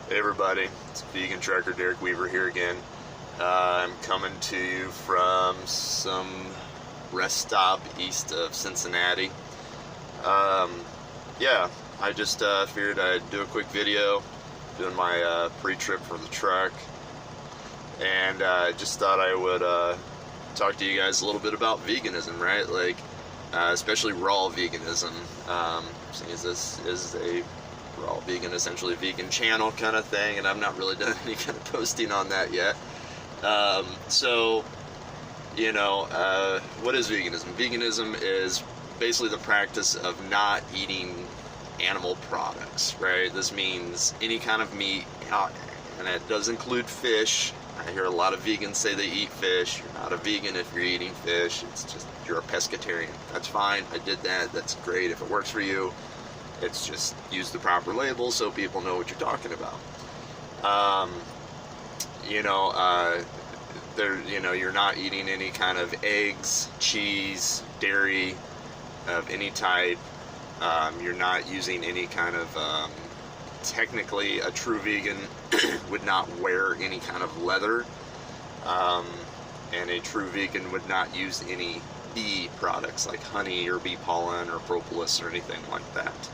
Hey everybody, it's Vegan Trucker Derek Weaver here again. I'm coming to you from some rest stop east of Cincinnati. Yeah, I just figured I'd do a quick video doing my pre-trip for the truck, and I just thought I would talk to you guys a little bit about veganism, right? Like, especially raw veganism, seeing as this is a raw vegan, essentially vegan channel kind of thing, and I've not really done any kind of posting on that yet. What is veganism? Veganism is basically the practice of not eating animal products, right? This means any kind of meat, and it does include fish. I hear a lot of vegans say they eat fish. You're not a vegan if you're eating fish. It's just, you're a pescatarian. That's fine. I did that. That's great. If it works for you, it's just use the proper label so people know what you're talking about. You're not eating any kind of eggs, cheese, dairy of any type. You're not using any kind of, technically a true vegan would not wear any kind of leather. And a true vegan would not use any bee products like honey or bee pollen or propolis or anything like that.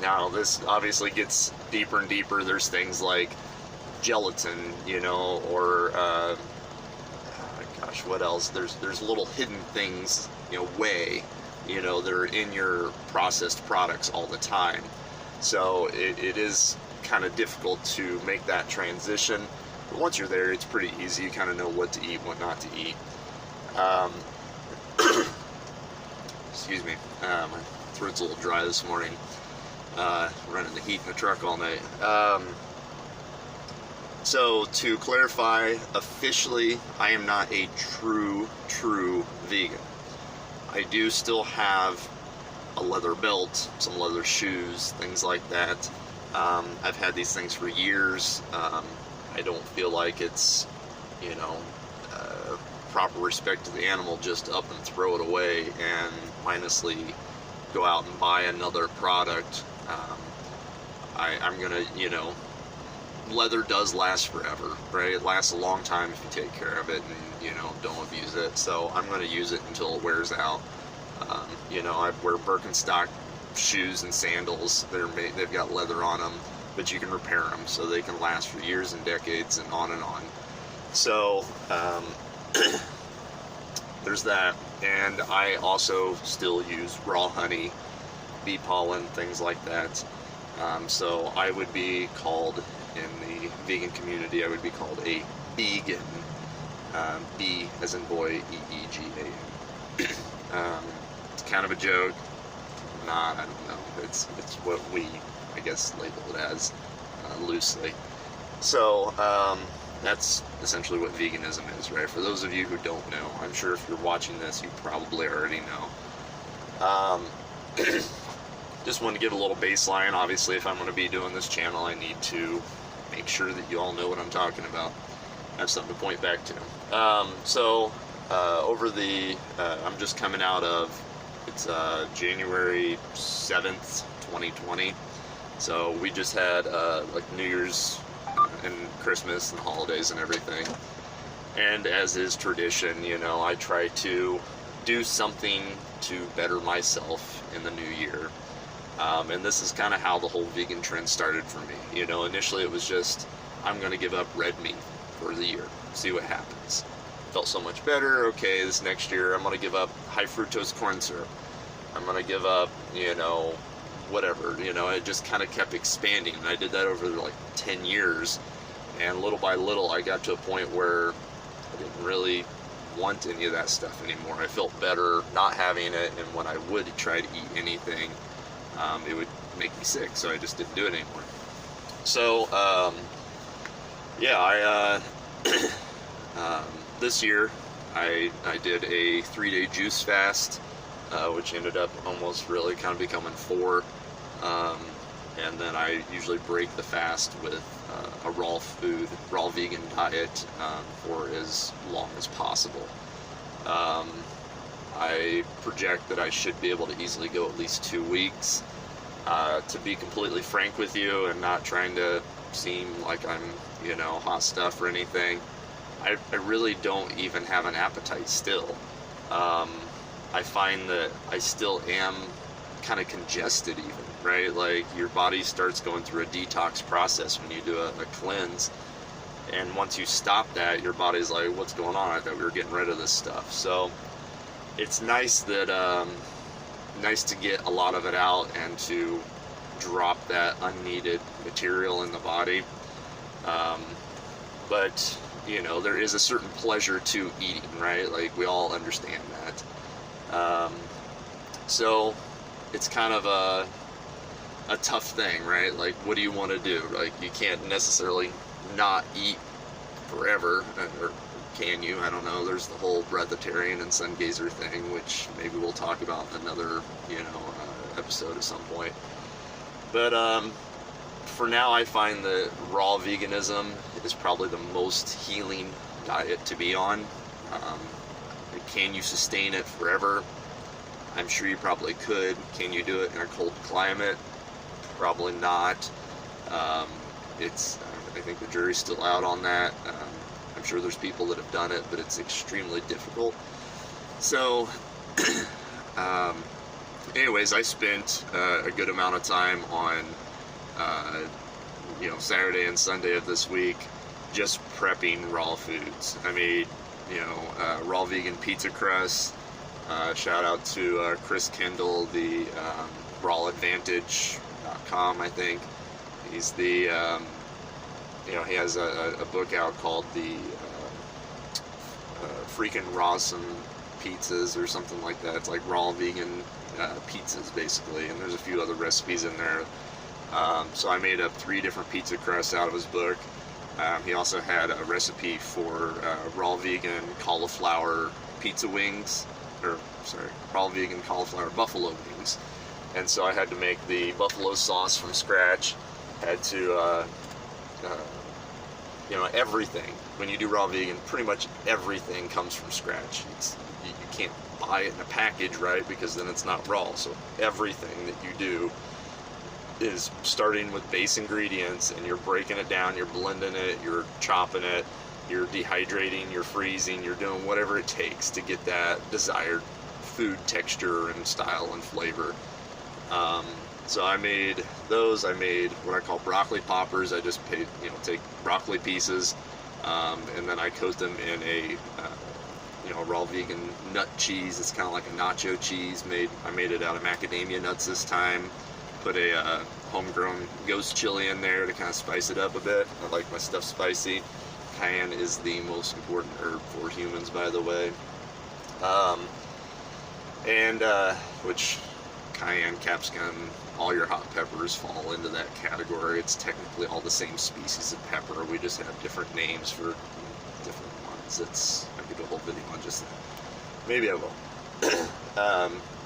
Now this obviously gets deeper and deeper. There's things like gelatin, or what else? There's little hidden things, whey, that are in your processed products all the time. So it is kind of difficult to make that transition. But once you're there, it's pretty easy. You kind of know what to eat, what not to eat. Excuse me. My throat's a little dry this morning. Running the heat in the truck all night. So to clarify, officially, I am not a true vegan. I do still have a leather belt, some leather shoes, things like that. I've had these things for years. I don't feel like it's, proper respect to the animal just up and throw it away and mindlessly go out and buy another product. I'm gonna, leather does last forever, right? It lasts a long time if you take care of it and, don't abuse it. So I'm gonna use it until it wears out. I wear Birkenstock shoes and sandals. They've got leather on them, but you can repair them so they can last for years and decades and on and on. So, there's that. And I also still use raw honey, bee pollen, things like that. So I would be called, in the vegan community, I would be called a vegan. B as in boy, E-E-G-A-N. It's kind of a joke. I don't know. It's what we, I guess, label it as, loosely. So, that's essentially what veganism is, right? For those of you who don't know, I'm sure if you're watching this, you probably already know. Just want to give a little baseline. Obviously, if I'm going to be doing this channel, I need to make sure that you all know what I'm talking about. I have something to point back to. I'm just coming out of, it's January 7th, 2020. So we just had like New Year's and Christmas and holidays and everything. And as is tradition, I try to do something to better myself in the new year. And this is kind of how the whole vegan trend started for me. Initially it was just, I'm going to give up red meat for the year, see what happens. Felt so much better. Okay, this next year I'm going to give up high fructose corn syrup. I'm going to give up, whatever. It just kind of kept expanding. And I did that over like 10 years. And little by little, I got to a point where I didn't really want any of that stuff anymore. I felt better not having it, and when I would try to eat anything, it would make me sick, so I just didn't do it anymore. So, this year, I did a 3-day juice fast, which ended up almost really kind of becoming 4. And then I usually break the fast with a raw vegan diet for as long as possible. I project that I should be able to easily go at least 2 weeks. To be completely frank with you and not trying to seem like I'm, hot stuff or anything, I really don't even have an appetite still. I find that I still am kind of congested even, right? Like your body starts going through a detox process when you do a cleanse. And once you stop that, your body's like, what's going on? I thought we were getting rid of this stuff. So it's nice that, nice to get a lot of it out and to drop that unneeded material in the body. But, there is a certain pleasure to eating, right? Like we all understand that. So it's kind of a tough thing, right? Like, what do you want to do? Like, you can't necessarily not eat forever, or can you? I don't know. There's the whole breatharian and sun gazer thing, which maybe we'll talk about in another, episode at some point. But for now, I find that raw veganism is probably the most healing diet to be on. Can you sustain it forever? I'm sure you probably could. Can you do it in a cold climate? Probably not. I think the jury's still out on that. I'm sure there's people that have done it, but it's extremely difficult. So, anyways, I spent a good amount of time on, Saturday and Sunday of this week just prepping raw foods. I made, raw vegan pizza crust. Shout out to Chris Kendall, the rawladvantage.com, I think. He's the, he has a book out called the Freaking Rawsome Pizzas or something like that. It's like raw vegan pizzas, basically, and there's a few other recipes in there. So I made up 3 different pizza crusts out of his book. He also had a recipe for raw vegan cauliflower pizza wings, raw vegan cauliflower buffalo wings. And so I had to make the buffalo sauce from scratch. Had to, everything. When you do raw vegan, pretty much everything comes from scratch. You can't buy it in a package, right? Because then it's not raw. So everything that you do is starting with base ingredients, and you're breaking it down, you're blending it, you're chopping it, you're dehydrating, you're freezing, you're doing whatever it takes to get that desired food texture and style and flavor. So I made those. I made what I call broccoli poppers. I just take broccoli pieces, and then I coat them in a raw vegan nut cheese. It's kind of like a nacho cheese. I made it out of macadamia nuts this time. Put a homegrown ghost chili in there to kind of spice it up a bit. I like my stuff spicy. Cayenne is the most important herb for humans, by the way. Which cayenne, capsicum, all your hot peppers fall into that category. It's technically all the same species of pepper. We just have different names for different ones. I could do a whole video on just that. Maybe I will.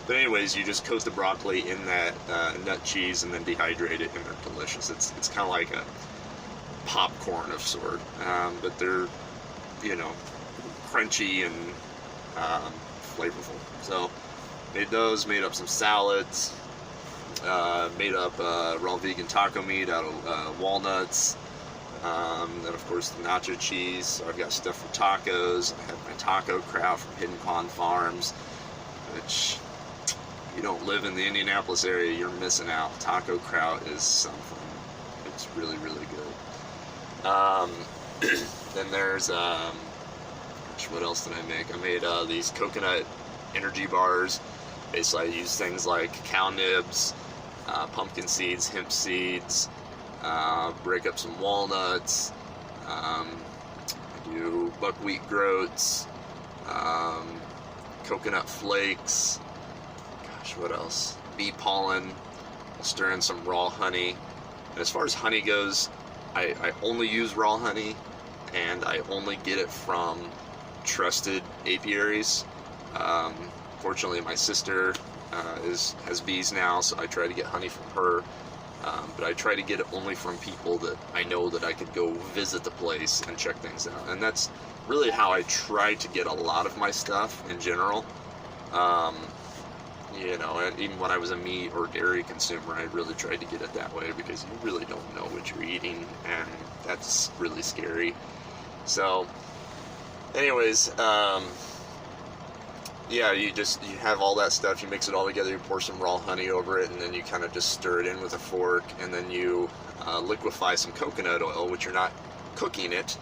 But anyways, you just coat the broccoli in that nut cheese and then dehydrate it, and they're delicious. It's kind of like a popcorn of sort, but they're crunchy and flavorful. So made up some salads, made up raw vegan taco meat out of walnuts, then of course the nacho cheese. So I've got stuff for tacos. I have my taco kraut from Hidden Pond Farms, which, if you don't live in the Indianapolis area, you're missing out. Taco kraut is something. It's really, really good. Then there's, what else did I make? I made these coconut energy bars. Basically, I use things like cacao nibs, pumpkin seeds, hemp seeds, break up some walnuts, I do buckwheat groats, coconut flakes, what else? Bee pollen. I'll stir in some raw honey. And as far as honey goes, I only use raw honey, and I only get it from trusted apiaries. Fortunately, my sister has bees now, so I try to get honey from her. But I try to get it only from people that I know that I could go visit the place and check things out. And that's really how I try to get a lot of my stuff in general. you know, and even when I was a meat or dairy consumer, I really tried to get it that way because you really don't know what you're eating, and that's really scary. So, anyways, yeah, you have all that stuff, you mix it all together, you pour some raw honey over it, and then you kind of just stir it in with a fork, and then you liquefy some coconut oil, which you're not cooking it.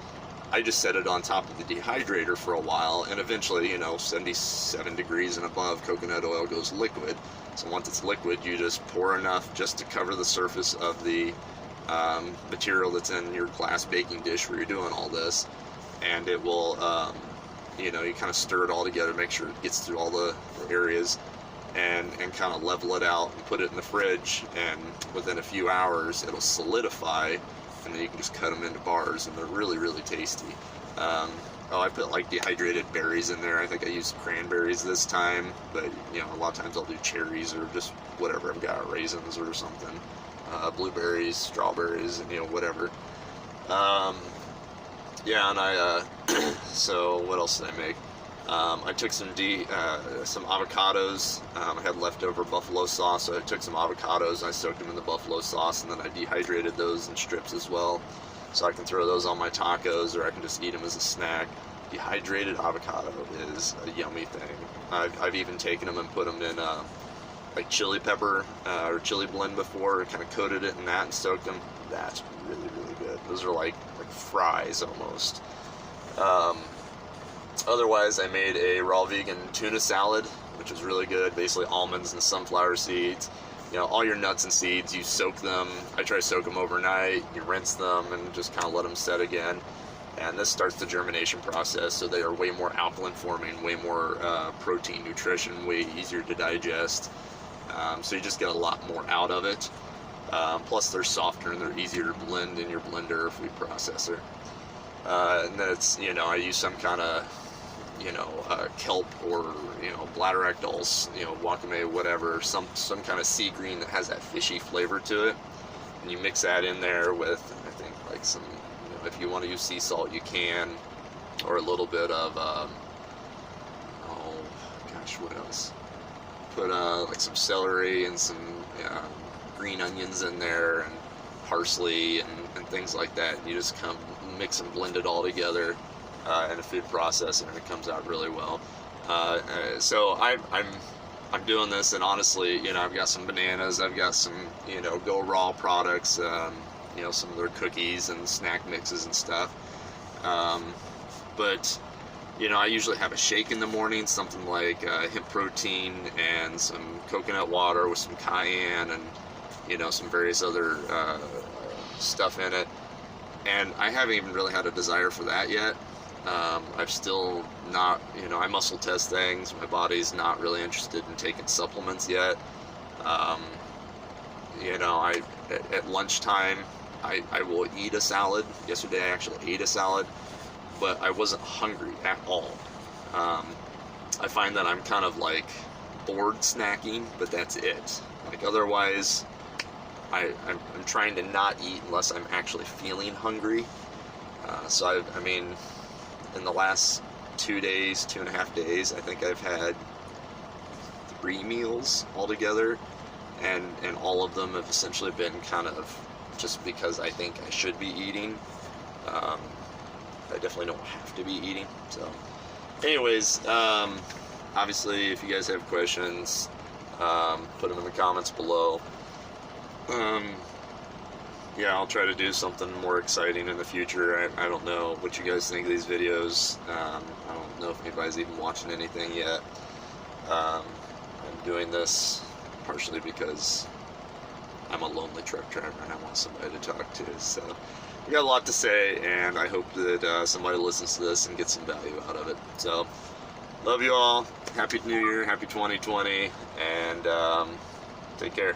I just set it on top of the dehydrator for a while, and eventually, you know, 77 degrees and above, coconut oil goes liquid. So once it's liquid, you just pour enough just to cover the surface of the material that's in your glass baking dish where you're doing all this, and it will, you know, you kind of stir it all together, make sure it gets through all the areas, and kind of level it out and put it in the fridge, and within a few hours it'll solidify, and then you can just cut them into bars, and they're really, really tasty. Oh, I put like dehydrated berries in there. I think I used cranberries this time, but you know, a lot of times I'll do cherries or just whatever I've got, raisins or something, blueberries, strawberries, and you know, whatever. Yeah, and I so what else did I make? I took some avocados. I had leftover buffalo sauce, so I took some avocados and I soaked them in the buffalo sauce, and then I dehydrated those in strips as well, so I can throw those on my tacos, or I can just eat them as a snack. Dehydrated avocado is a yummy thing. I've even taken them and put them in like chili pepper or chili blend before, and kind of coated it in that and soaked them. That's really, really good. Those are like fries almost. Otherwise, I made a raw vegan tuna salad, which was really good. Basically almonds and sunflower seeds. You know, all your nuts and seeds, you soak them. I try to soak them overnight. You rinse them and just kind of let them set again. And this starts the germination process, so they are way more alkaline forming, way more protein, nutrition, way easier to digest. So you just get a lot more out of it. Plus they're softer and they're easier to blend in your blender or food processor. And then it's, you know, I use some kind of, you know, kelp or, you know, bladderwrack dulse, you know, wakame, whatever, some kind of sea green that has that fishy flavor to it. And you mix that in there with, I think, like some, you know, if you want to use sea salt, you can, or a little bit of, oh gosh, what else? Put like some celery and some green onions in there, and parsley and things like that. And you just come mix and blend it all together in a food processor, and it comes out really well. So I'm doing this, and honestly, you know, I've got some bananas, I've got some, you know, Go Raw products, you know, some of their cookies and snack mixes and stuff. But you know, I usually have a shake in the morning, something like hemp protein and some coconut water with some cayenne and, you know, some various other stuff in it. And I haven't even really had a desire for that yet. I've still not, you know, I muscle test things. My body's not really interested in taking supplements yet. You know, at lunchtime, I will eat a salad. Yesterday I actually ate a salad, but I wasn't hungry at all. I find that I'm kind of like bored snacking, but that's it. Like otherwise, I'm trying to not eat unless I'm actually feeling hungry. So I mean, in the last 2 days, 2.5 days, I think I've had 3 meals altogether, and all of them have essentially been kind of just because I think I should be eating. I definitely don't have to be eating. So, anyways, obviously, if you guys have questions, put them in the comments below. Yeah, I'll try to do something more exciting in the future. I don't know what you guys think of these videos. I don't know if anybody's even watching anything yet. I'm doing this partially because I'm a lonely truck driver and I want somebody to talk to. So I got a lot to say, and I hope that somebody listens to this and gets some value out of it. So love you all. Happy New Year. Happy 2020. And take care.